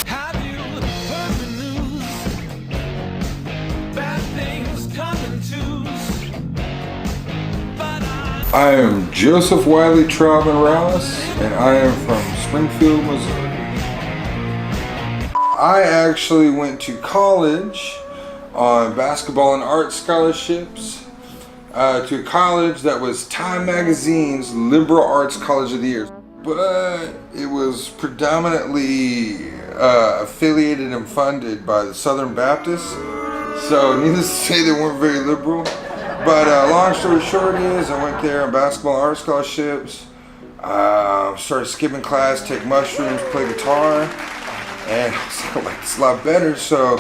Have you heard the news? Bad things come in twos. But I am Joseph Wiley Ross, and I am from Springfield, Missouri. I actually went to college on basketball and art scholarships to a college that was Time Magazine's Liberal Arts College of the Year. But it was predominantly affiliated and funded by the Southern Baptists. So needless to say, they weren't very liberal. But long story short is, I went there on basketball and art scholarships. Started skipping class, take mushrooms, play guitar. And I was like, it's a lot better. So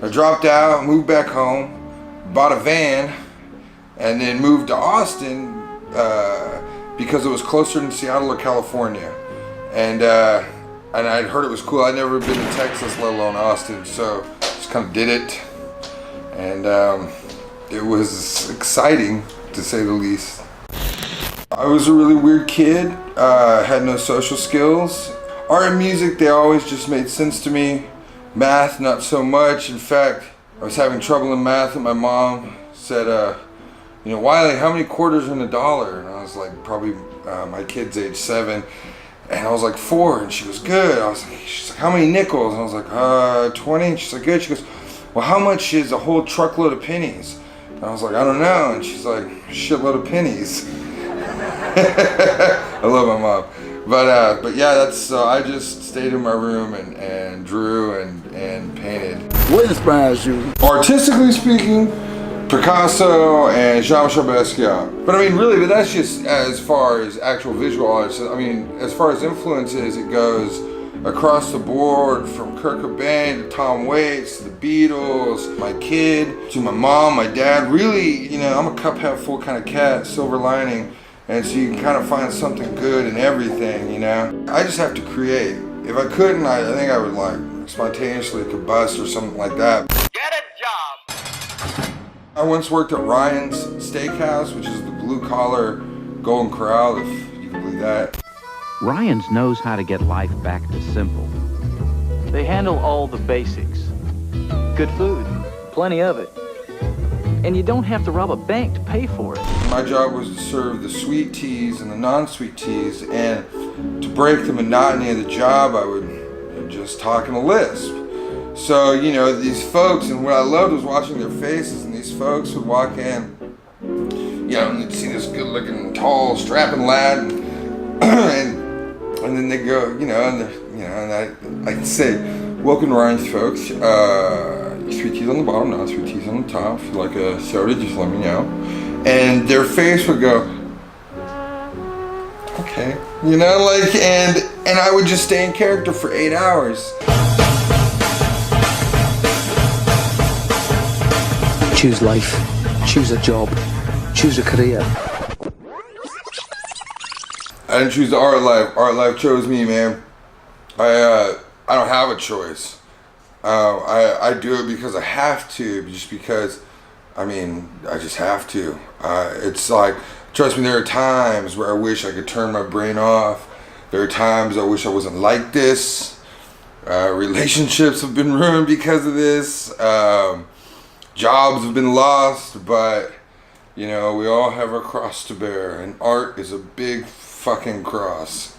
I dropped out, moved back home, bought a van, and then moved to Austin because it was closer than Seattle or California. And I'd heard it was cool. I'd never been to Texas, let alone Austin. So just kind of did it. And it was exciting, to say the least. I was a really weird kid, had no social skills. Art and music, they always just made sense to me. Math, not so much. In fact, I was having trouble in math and my mom said, Wiley, how many quarters are in $1? And I was like, probably my kid's age 7. And I was like, 4. And she goes, good. She's like, how many nickels? And I was like, 20. And she's like, good. She goes, well, how much is a whole truckload of pennies? And I was like, I don't know. And she's like, shitload of pennies. I love my mom. But yeah, that's I just stayed in my room and drew and painted. What inspires you? Artistically speaking, Picasso and Jean-Michel Basquiat. But I mean, really, but that's just as far as actual visual artists. I mean, as far as influences, it goes across the board from Kurt Cobain to Tom Waits to the Beatles, my kid, to my mom, my dad. Really, I'm a cup half full kind of cat, silver lining. And so you can kind of find something good in everything, I just have to create. If I couldn't, I think I would like spontaneously combust or something like that. Get a job! I once worked at Ryan's Steakhouse, which is the blue collar Golden Corral, if you can believe that. Ryan's knows how to get life back to simple. They handle all the basics. Good food, plenty of it. And you don't have to rob a bank to pay for it. My job was to serve the sweet teas and the non-sweet teas, and to break the monotony of the job, I would just talk in a lisp. So, these folks, and what I loved was watching their faces, and these folks would walk in, and they'd see this good-looking, tall, strapping lad, and then they go, and I'd say, welcome to Ryan's, folks. Sweet teas on the bottom, non-sweet teas on the top. If you like a soda, just let me know. And their face would go, okay, and I would just stay in character for 8 hours. Choose life, choose a job, choose a career. I didn't choose the art life. Art life chose me, man. I don't have a choice. I do it because I have to, just because, I just have to. It's like, trust me, there are times where I wish I could turn my brain off. There are times I wish I wasn't like this. Relationships have been ruined because of this. Jobs have been lost, but, we all have a cross to bear, and art is a big fucking cross.